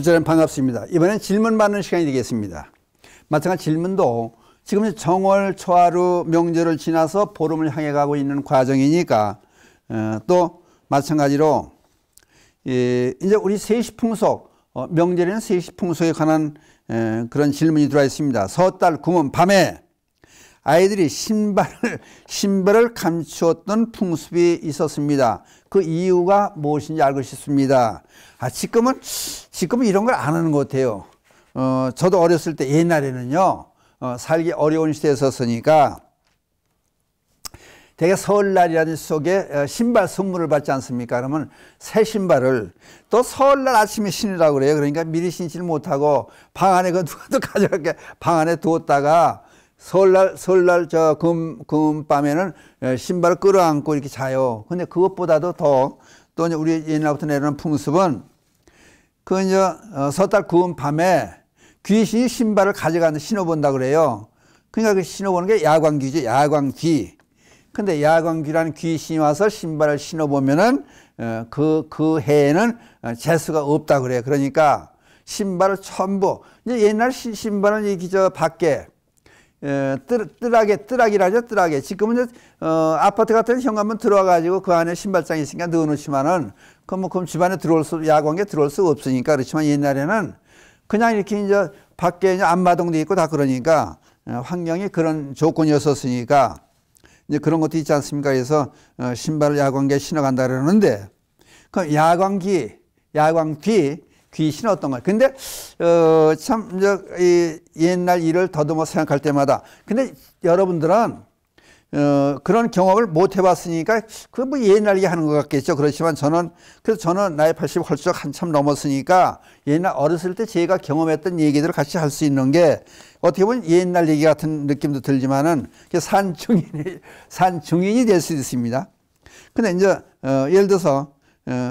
부처님 반갑습니다. 이번엔 질문 받는 시간이 되겠습니다. 마찬가지 질문도 지금 정월 초하루 명절을 지나서 보름을 향해 가고 있는 과정이니까 또 마찬가지로 이제 우리 세시풍속 명절에는 세시풍속에 관한 그런 질문이 들어와 있습니다. 섣달 구문 밤에 아이들이 신발을 감추었던 풍습이 있었습니다. 그 이유가 무엇인지 알고 싶습니다. 지금은 이런 걸 안 하는 것 같아요. 저도 어렸을 때 옛날에는요, 살기 어려운 시대에 섰으니까 되게 설날이라는 속에 신발 선물을 받지 않습니까? 그러면 새 신발을 또 설날 아침에 신으라고 그래요. 그러니까 미리 신지를 못하고 방 안에 누가 또 가져가게 방 안에 두었다가 설날 저 금밤에는 신발을 끌어안고 이렇게 자요. 근데 그것보다도 또 이제 우리 옛날부터 내려오는 풍습은 그 이제 섣달 금밤에 귀신이 신발을 가져가는 신어본다 그래요. 그러니까 그 신어보는 게 야광귀죠. 야광귀. 근데 야광귀라는 귀신이 와서 신발을 신어보면은 그 해에는 재수가 없다 그래요. 그러니까 신발을 전부 이제 옛날 신발은 이렇게 저 밖에 뜨락이라죠. 뜨락에. 지금은 아파트 같은 현관문 들어와가지고 그 안에 신발장이 있으니까 넣어놓지만은 그럼 집안에 야광에 들어올 수 없으니까. 그렇지만 옛날에는 그냥 이렇게 이제 밖에 이제 안마동도 있고 다 그러니까 환경이 그런 조건이었었으니까 이제 그런 것도 있지 않습니까? 그래서 신발을 야광기에 신어간다 그러는데 그 야광귀 귀신은 어떤 거예요? 근데 참 이제 옛날 일을 더듬어 생각할 때마다 근데 여러분들은 그런 경험을 못 해봤으니까 그 뭐 옛날 얘기 하는 것 같겠죠. 그렇지만 저는 나이 80 헐쩍 한참 넘었으니까 옛날 어렸을 때 제가 경험했던 얘기들을 같이 할 수 있는 게 어떻게 보면 옛날 얘기 같은 느낌도 들지만은 산중인이 될 수 있습니다. 근데 이제 예를 들어서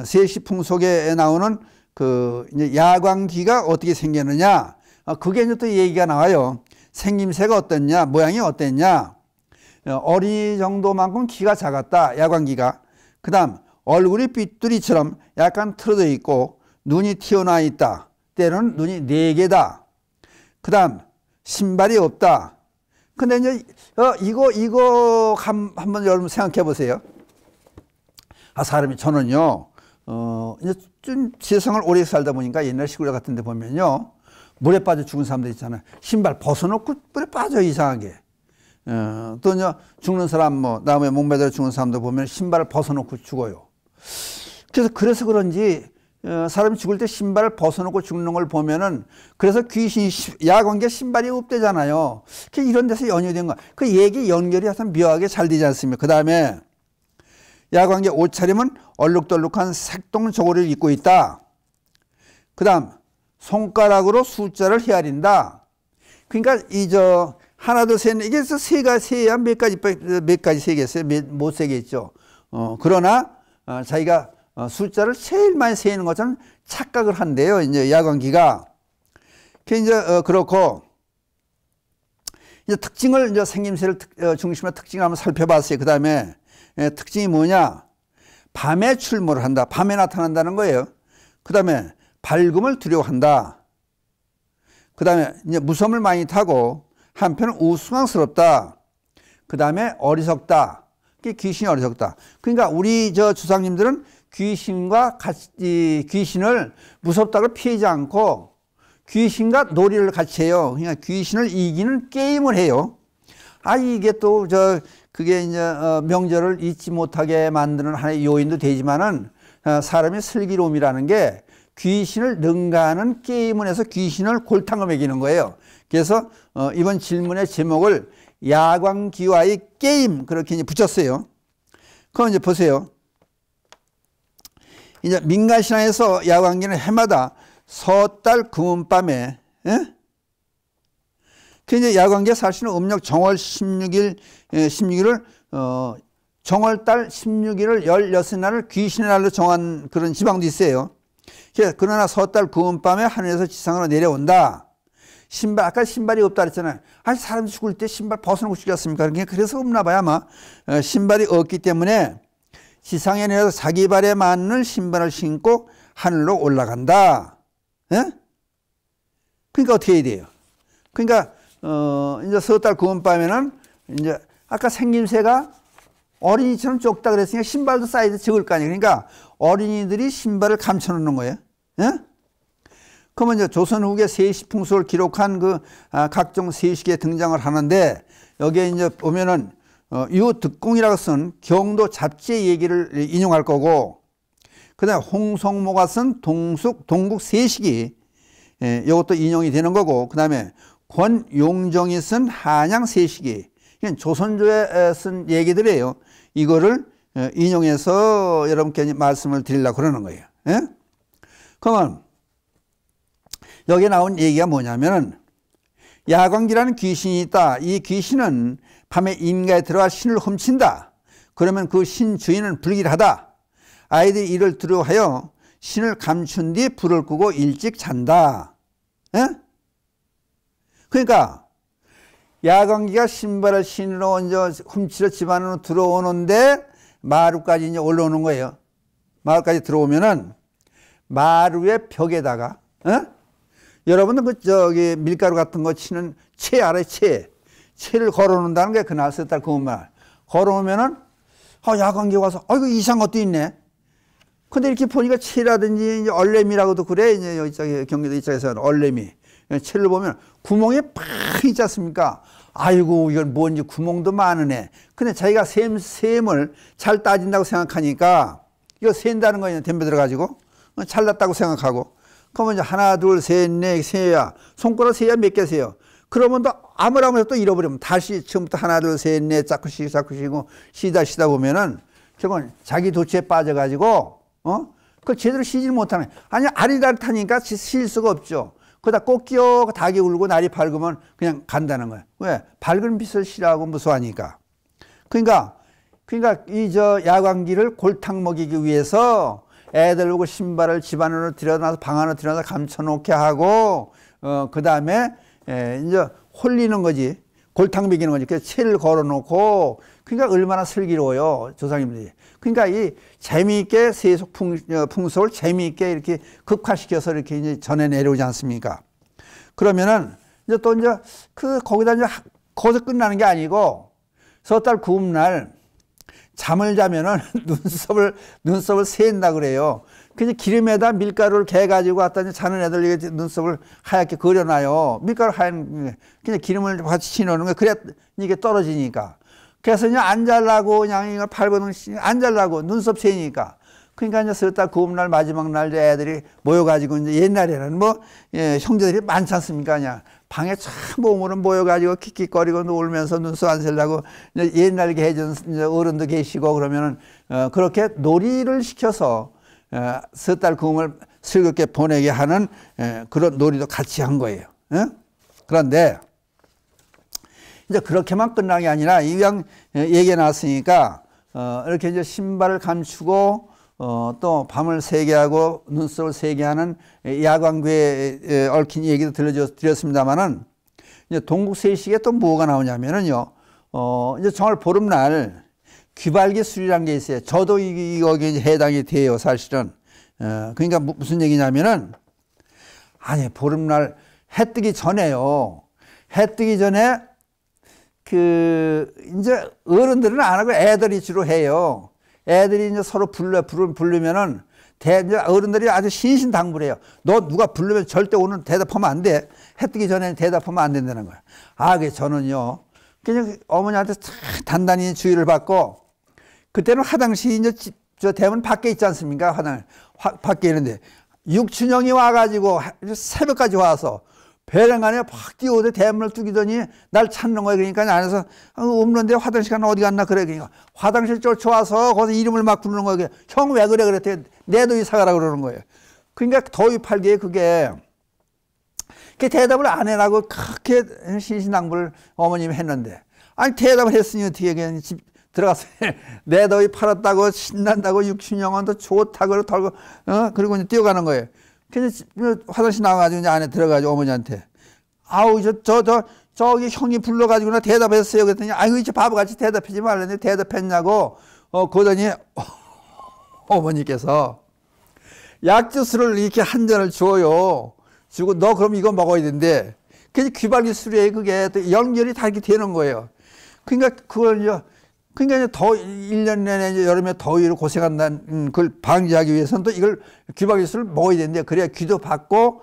세시풍속에 나오는 그 이제 야광귀가 어떻게 생겼느냐, 그게 이제 또 얘기가 나와요. 생김새가 어땠냐, 모양이 어땠냐. 어린이 정도만큼 키가 작았다, 야광귀가. 그 다음 얼굴이 삐뚤이처럼 약간 틀어져 있고 눈이 튀어나와 있다. 때로는 눈이 4개다. 그 다음 신발이 없다. 근데 이제 이거 한번 여러분 생각해 보세요. 사람이 저는요 이제 좀 세상을 오래 살다 보니까 옛날 시골 같은 데 보면요 물에 빠져 죽은 사람들 있잖아요. 신발 벗어놓고 물에 빠져 이상하게. 또 이제 죽는 사람 뭐 나무에 목매달려 죽는 사람도 보면 신발을 벗어놓고 죽어요. 그래서 그런지 사람이 죽을 때 신발을 벗어놓고 죽는 걸 보면은 그래서 귀신이 야광기에 신발이 없대잖아요. 이런 데서 연유된 거. 그 얘기 연결이 하여튼 묘하게 잘 되지 않습니까? 그 다음에 야광기의 옷차림은 얼룩덜룩한 색동 저고리를 입고 있다. 그 다음 손가락으로 숫자를 헤아린다. 그러니까 하나 둘 셋 이게 세야 몇 가지 세겠어요? 못 세겠죠. 그러나 자기가 숫자를 제일 많이 세는 것처럼 착각을 한대요. 이제 야광기가. 그렇고 이제 특징을 이제 생김새를 중심으로 특징을 한번 살펴봤어요. 그 다음에 특징이 뭐냐? 밤에 출몰을 한다. 밤에 나타난다는 거예요. 그 다음에 밝음을 두려워한다. 그 다음에 이제 무섬을 많이 타고 한편은 우스꽝스럽다. 그 다음에 어리석다. 귀신이 어리석다. 그러니까 우리 조상님들은 귀신을 무섭다고 피하지 않고 귀신과 놀이를 같이 해요. 그러니까 귀신을 이기는 게임을 해요. 이게 또 그게 이제 명절을 잊지 못하게 만드는 하나의 요인도 되지만은 사람의 슬기로움이라는 게 귀신을 능가하는 게임을 해서 귀신을 골탕을 먹이는 거예요. 그래서 이번 질문의 제목을 야광귀와의 게임 그렇게 이제 붙였어요. 그럼 이제 보세요. 이제 민간신앙에서 야광귀는 해마다 섣달 금은밤에 그 이제 야광귀의 사실은 음력 정월 16일을 정월달 16일을 16날을 귀신의 날로 정한 그런 지방도 있어요. 그러나 섣달 금은밤에 하늘에서 지상으로 내려온다. 아까 신발이 없다 그랬잖아요. 사람이 죽을 때 신발 벗어놓고 죽였습니까? 그래서 없나 봐요, 아마. 신발이 없기 때문에 지상에 내려서 자기 발에 맞는 신발을 신고 하늘로 올라간다. 그러니까 어떻게 해야 돼요? 그러니까, 이제 석 달 구운 밤에는 이제 아까 생김새가 어린이처럼 좁다 그랬으니까 신발도 사이즈 적을 거 아니에요. 그러니까 어린이들이 신발을 감춰놓는 거예요. 예? 그러면 이제 조선 후기 세시 풍속을 기록한 그 각종 세식에 등장을 하는데 여기에 이제 보면은 유득공이라고 쓴 경도 잡지의 얘기를 인용할 거고, 그 다음에 홍성모가 쓴 동국 세식이 이것도 인용이 되는 거고, 그 다음에 권용정이 쓴 한양 세식이 조선조에 쓴 얘기들이에요. 이거를 인용해서 여러분께 말씀을 드리려고 그러는 거예요. 예? 그러면 여기에 나온 얘기가 뭐냐면은 야광기라는 귀신이 있다. 이 귀신은 밤에 인가에 들어와 신을 훔친다. 그러면 그 신 주인은 불길하다. 아이들이 이를 두려워하여 신을 감춘 뒤 불을 끄고 일찍 잔다. 예? 그러니까 야광기가 신발을 신으러 이제 훔치러 집 안으로 들어오는데 마루까지 이제 올라오는 거예요. 마루까지 들어오면은 마루의 벽에다가, 여러분들 그 저기 밀가루 같은 거 치는 채 알아요? 채를 걸어놓는다는 게 그날 석 달 구운 날 걸어놓으면은 야광기 와서 이거 이상한 것도 있네. 근데 이렇게 보니까 채라든지 이제 얼레미라고도 그래. 이제 여기 경기도 이쪽에서는 얼레미. 채를 보면 구멍이 팍 있지 않습니까? 아이고 이건 뭔지 구멍도 많으네. 근데 자기가 셈을 잘 따진다고 생각하니까 이거 센다는 거냐 덤벼 들어가지고 잘났다고 생각하고, 그러면 이제 하나 둘 셋 넷 세야 손가락 세야 몇 개 세요. 그러면 또 아무라면서 또 잃어버리면 다시 처음부터 하나 둘 셋 넷 자꾸 쉬고 쉬다 보면은 결국은 자기 도취에 빠져가지고 그걸 제대로 쉬질 못하네. 아니 아리따뜻하니까 쉴 수가 없죠. 그러다 꼭 끼어 닭이 울고 날이 밝으면 그냥 간다는 거예요. 왜? 밝은 빛을 싫어하고 무서워하니까. 그러니까 이 야광기를 골탕 먹이기 위해서 애들 보고 신발을 집 안으로 들여놔서 방 안으로 들여놔서 감춰놓게 하고, 그 다음에 이제 홀리는 거지. 골탕 먹이는 거지. 그래서 채를 걸어놓고, 그러니까 얼마나 슬기로워요, 조상님들이. 그러니까 이 재미있게 세속 풍속을 재미있게 이렇게 극화시켜서 이렇게 이제 전해 내려오지 않습니까? 그러면은 이제 또 이제 거기다 이제 거기서 끝나는 게 아니고 석 달 구운 날 잠을 자면은 눈썹을 세인다 그래요. 그래서 기름에다 밀가루를 개가지고 갖다 자는 애들 이게 눈썹을 하얗게 그려놔요. 밀가루 하얀, 그냥 기름을 같이 치놓는 거예요. 그래야 이게 떨어지니까. 그래서 그냥 안 잘라고 그냥 이걸 팔보는 안 잘라고 눈썹 세니까. 그러니까 이제 석 달 구운 날 마지막 날 애들이 모여가지고 이제 옛날에는 형제들이 많지 않습니까? 그냥 방에 참 몸으로 모여가지고 킥킥거리고 놀면서 눈썹 안 세려고 옛날에 해준 어른도 계시고 그러면은 그렇게 놀이를 시켜서 석 달 구움을 즐겁게 보내게 하는 그런 놀이도 같이 한 거예요. 그런데 이제 그렇게만 끝난 게 아니라 이왕 얘기가 나왔으니까 이렇게 이제 신발을 감추고 또 밤을 새게 하고 눈썹을 새게 하는 야광귀에 얽힌 얘기도 드렸습니다만은 이제 동국세식에 또 뭐가 나오냐면은요, 이제 정월 보름날 귀발기 술이라는 게 있어요. 저도 여기 해당이 돼요, 사실은. 그러니까 무슨 얘기냐면은, 아니, 보름날 해 뜨기 전에요. 해 뜨기 전에 이제 어른들은 안 하고 애들이 주로 해요. 애들이 이제 서로 부르면은 이제 어른들이 아주 신신당부해요. 너 누가 부르면 절대 오늘 대답하면 안 돼. 해 뜨기 전에 대답하면 안 된다는 거야. 그래서 저는요, 그냥 어머니한테 단단히 주의를 받고, 그때는 화장실이 이제 저 대문 밖에 있지 않습니까? 밖에 있는데, 육춘형이 와가지고 새벽까지 와서 배랑 안에 팍 뛰어오대 대문을 뚫기더니 날 찾는 거예요. 그러니까 안에서 없는데 화장실 가나 어디 갔나 그래. 그러니까 화장실 쫓아와서 거기서 이름을 막 부르는 거예요. 형 왜 그래 그랬더니 내 더위 사가라 그러는 거예요. 그러니까 더위 팔기에 그게 대답을 안 해라고 그렇게 신신당부를 어머님이 했는데, 아니 대답을 했으니 어떻게 그냥 집 들어가서 내 더위 팔았다고 신난다고 육춘영은 좋다고 털고 그리고 이제 뛰어가는 거예요. 그래서 화장실 나와가지고 이제 안에 들어가지고 어머니한테 저기 형이 불러가지고 나 대답했어요. 그랬더니 아이고 이제 바보같이 대답하지 말랬는데 대답했냐고 그러더니 어머니께서 약주술을 이렇게 한 잔을 줘요. 주고 너 그럼 이거 먹어야 된대. 그게 귀발기술이에요. 그게 또 연결이 다 이렇게 되는 거예요. 그러니까 그걸 이제 그러니까 더 1년 내내 이제 여름에 더위로 고생한다는 그걸 방지하기 위해서는 또 이걸 귀발기술을 먹어야 되는데 그래야 귀도 받고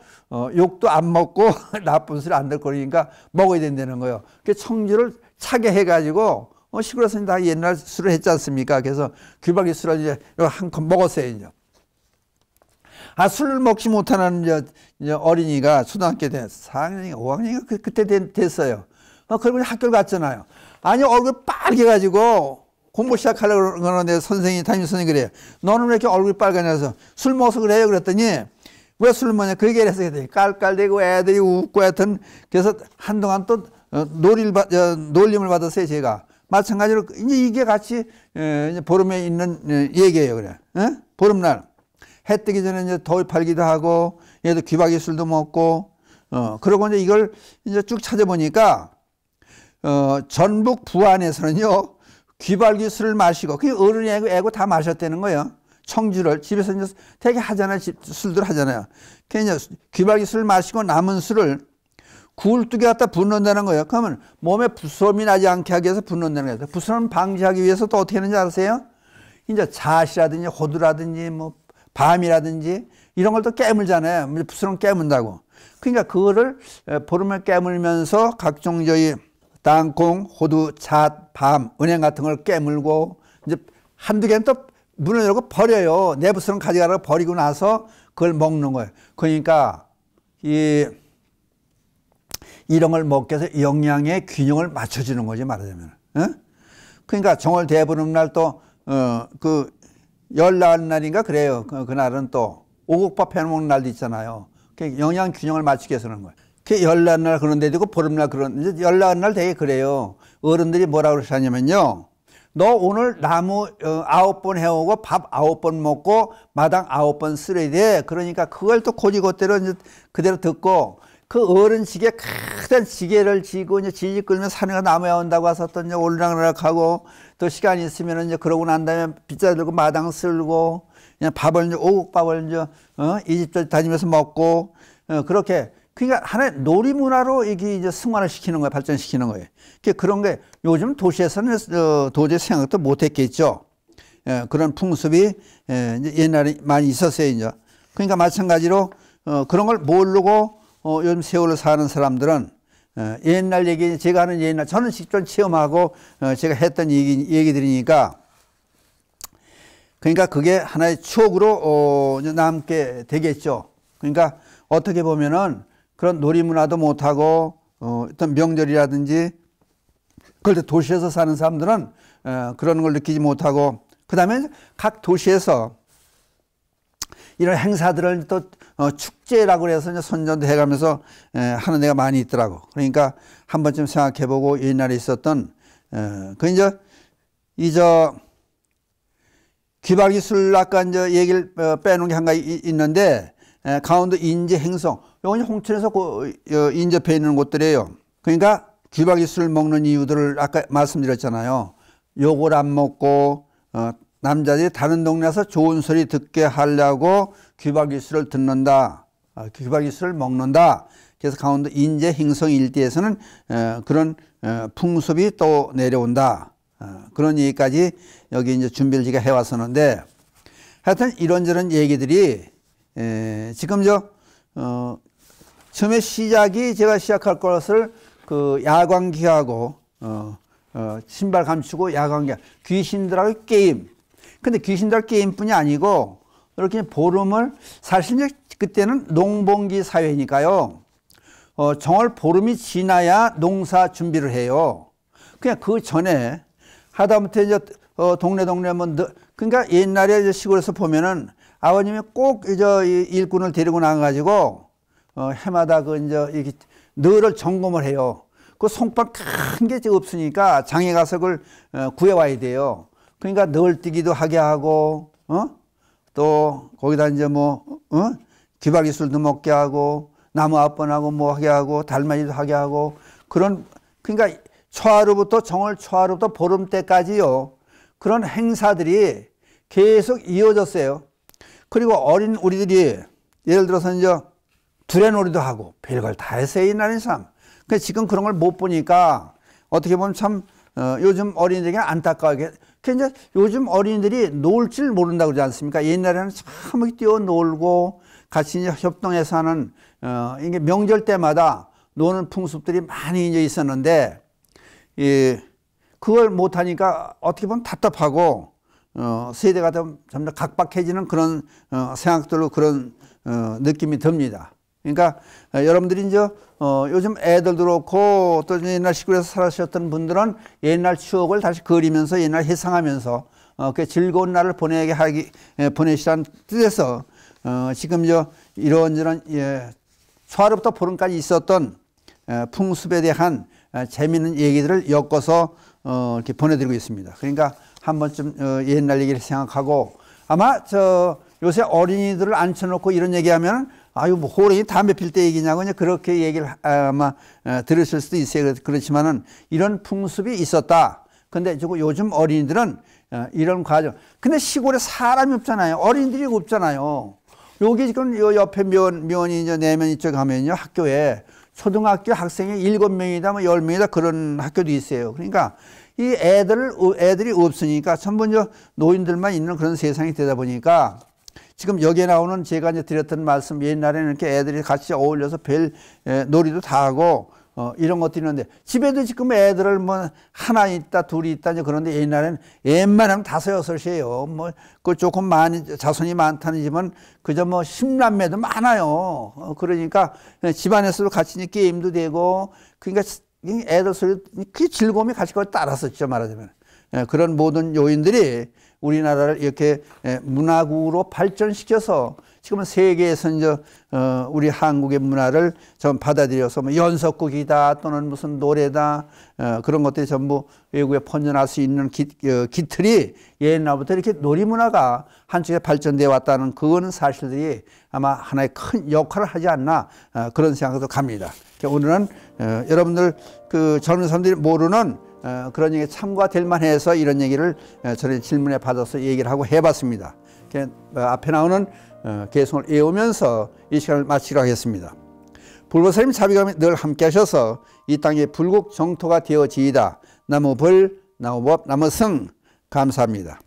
욕도 안 먹고 나쁜 소리 안 들 거니까 먹어야 된다는 거예요. 그 청주를 차게 해가지고 시골에서는 다 옛날 술을 했지 않습니까? 그래서 귀발기술을 이제 한 컵 먹었어요. 이제. 술을 먹지 못하는 이제 어린이가 초등학교 때 4학년인가 5학년인가 그때 됐어요. 그리고 학교를 갔잖아요. 아니 얼굴 빨개가지고 공부 시작하려고 그러는데 선생님이 담임 선생님이 그래요. 너는 왜 이렇게 얼굴이 빨개냐서 술 먹어서 그래요. 그랬더니 왜 술을 먹냐 그 얘기를 해서 깔깔대고 애들이 웃고 하여튼 그래서 한동안 또 놀림을 받았어요. 제가 마찬가지로 이제 이게 같이 이제 보름에 있는 얘기예요. 그래. 보름날 해 뜨기 전에 이제 더위 팔기도 하고 얘도 귀박이 술도 먹고 그러고 이제 이걸 이제 쭉 찾아보니까 전북 부안에서는요 귀발기 술을 마시고 그 어른이 애고 다 마셨다는 거예요. 청주를 집에서 이제 되게 하잖아요. 술들 하잖아요. 그 이제 귀발기 술을 마시고 남은 술을 굴뚝에 갖다 붓는다는 거예요. 그러면 몸에 부스럼이 나지 않게 하기 위해서 붓는다는 거예요. 부스럼 방지하기 위해서 또 어떻게 하는지 아세요? 이제 잣이라든지 호두라든지 뭐 밤이라든지 이런 걸 또 깨물잖아요. 부스럼 깨문다고. 그러니까 그거를 보름을 깨물면서 각종 저희 땅콩, 호두, 잣, 밤, 은행 같은 걸 깨물고 이제 한두 개는 또 문을 열고 버려요. 내 부스럼 가져가라고 버리고 나서 그걸 먹는 거예요. 그러니까 이런 걸 먹게 해서 영양의 균형을 맞춰주는 거지 말하자면. 그러니까 정월 대보름날 또 그 열나은 날인가 그래요. 그날은 또 오곡밥 해먹는 날도 있잖아요. 영양 균형을 맞추기 위해서 그런 거예요. 그 열나은 날 그런 데도 있고 보름날 그런 이제 열나은 날 되게 그래요. 어른들이 뭐라고 그러시냐면요. 너 오늘 나무 9번 해오고 밥 9번 먹고 마당 9번 쓸어야 돼. 그러니까 그걸 또 고지고대로 이제 그대로 듣고 그 어른 지게 큰 지게를 지고 이제 지지 끌면 산에가 나무에 온다고 와서 또 이제 올락락하고 또 시간이 있으면 이제 그러고 난 다음에 빗자 들고 마당 쓸고 그냥 밥을 이제 오곡밥을 이제 이 집들 다니면서 먹고 그렇게 그러니까 하나의 놀이문화로 이게 이제 승화를 시키는 거예요. 발전시키는 거예요. 그런 게 요즘 도시에서는 도저히 생각도 못 했겠죠. 그런 풍습이 이제 옛날에 많이 있었어요. 이제. 그러니까 마찬가지로 그런 걸 모르고 요즘 세월을 사는 사람들은 옛날 얘기, 제가 하는 옛날, 저는 직접 체험하고 제가 했던 얘기들이니까 그러니까 그게 하나의 추억으로 남게 되겠죠. 그러니까 어떻게 보면은 그런 놀이문화도 못하고 어떤 명절이라든지 그럴 때 도시에서 사는 사람들은 그런 걸 느끼지 못하고 그 다음에 각 도시에서 이런 행사들을 또 축제라고 해서 이제 선전도 해가면서 하는 데가 많이 있더라고. 그러니까 한 번쯤 생각해보고 옛날에 있었던 귀발기술 아까 이제 얘기를 빼놓은 게 한 가지 있는데 강원도 인제 행성 요건 홍천에서 인접해 있는 곳들이에요. 그러니까 귀발기술 먹는 이유들을 아까 말씀드렸잖아요. 욕을 안 먹고 남자들이 다른 동네에서 좋은 소리 듣게 하려고 귀발기술을 듣는다. 귀발기술을 먹는다. 그래서 강원도 인제 행성 일대에서는 그런 풍습이 또 내려온다. 그런 얘기까지 여기 이제 준비를 제가 해왔었는데 하여튼 이런저런 얘기들이 지금 처음에 시작이 제가 시작할 것을 그 야광기하고 신발 감추고 야광기 귀신들하고 게임. 근데 귀신들 게임뿐이 아니고 이렇게 보름을 사실 이제 그때는 농번기 사회니까요. 정월 보름이 지나야 농사 준비를 해요. 그냥 그 전에 하다못해 이제 동네 뭐 그러니까 옛날에 이제 시골에서 보면은 아버님이 꼭 이제 일꾼을 데리고 나가가지고 해마다 그 이제 이렇게 너를 점검을 해요. 그 송판 큰 게 없으니까 장에 가서 그걸 구해와야 돼요. 그러니까 널뛰기도 하게 하고 또 거기다 이제 귀발기술도 먹게 하고 나무 앞번하고 뭐 하게 하고 달맞이도 하게 하고 그런 그러니까 초하루부터 정월 초하루부터 보름 때까지요. 그런 행사들이 계속 이어졌어요. 그리고 어린 우리들이 예를 들어서 이제 두레놀이도 하고 별걸 다 했어요, 옛날에 참. 근데 지금 그런 걸 못 보니까 어떻게 보면 참 요즘 어린이들에게 안타까워하게. 그 이제 요즘 어린이들이 놀 줄 모른다고 그러지 않습니까? 옛날에는 참 뛰어놀고 같이 이제 협동해서 하는 이게 명절 때마다 노는 풍습들이 많이 이제 있었는데, 그걸 못 하니까 어떻게 보면 답답하고 세대가 점점 각박해지는 그런 생각들로 그런 느낌이 듭니다. 그러니까 여러분들이 이제 요즘 애들도 그렇고 또 옛날 시골에서 살아셨던 분들은 옛날 추억을 다시 그리면서 옛날 회상하면서 그 즐거운 날을 보내시라는 뜻에서 지금 이런저런 초하루부터 보름까지 있었던 풍습에 대한 재미있는 얘기들을 엮어서 이렇게 보내드리고 있습니다. 그러니까 한 번쯤 옛날 얘기를 생각하고, 아마 요새 어린이들을 앉혀놓고 이런 얘기하면 아유 뭐 호랭이 담배 필 때 얘기냐고 그렇게 얘기를 아마 들으실 수도 있어요. 그렇지만은 이런 풍습이 있었다. 근데 요즘 어린이들은 이런 과정. 근데 시골에 사람이 없잖아요. 어린이들이 없잖아요. 여기 지금 요 옆에 면이 이제 내면 이쪽 가면요, 학교에 초등학교 학생이 7명이다 뭐 10명이다 그런 학교도 있어요. 그러니까 이 애들이 없으니까 전부 이제 노인들만 있는 그런 세상이 되다 보니까 지금 여기에 나오는 제가 이제 드렸던 말씀, 옛날에는 이렇게 애들이 같이 어울려서 별 놀이도 다 하고 이런 것도 있는데, 집에도 지금 애들을 뭐 하나 있다 둘이 있다 이제 그런데 옛날에는 웬만하면 5, 6이에요. 뭐 그 조금 많이 자손이 많다는 집은 그저 뭐 10남매도 많아요. 그러니까 집안에서도 같이 게임도 되고, 그러니까 애들 소리 그 즐거움이 같이 그걸 따랐었죠, 말하자면. 그런 모든 요인들이 우리나라를 이렇게 문화국으로 발전시켜서 지금은 세계에서 이제 우리 한국의 문화를 좀 받아들여서 뭐 연속극이다 또는 무슨 노래다 그런 것들이 전부 외국에 퍼져날 수 있는 기틀이 옛날부터 이렇게 놀이문화가 한쪽에 발전되어 왔다는 그거는 사실들이 아마 하나의 큰 역할을 하지 않나 그런 생각도 갑니다. 오늘은 여러분들 그 젊은 사람들이 모르는 그런 얘기에 참고가 될 만해서 이런 얘기를 저는 질문에 받아서 얘기를 하고 해봤습니다. 앞에 나오는 개성을 외우면서 이 시간을 마치기로 하겠습니다. 불보살님 자비감이 늘 함께 하셔서 이 땅의 불국 정토가 되어지이다. 나무불, 나무법, 나무승 감사합니다.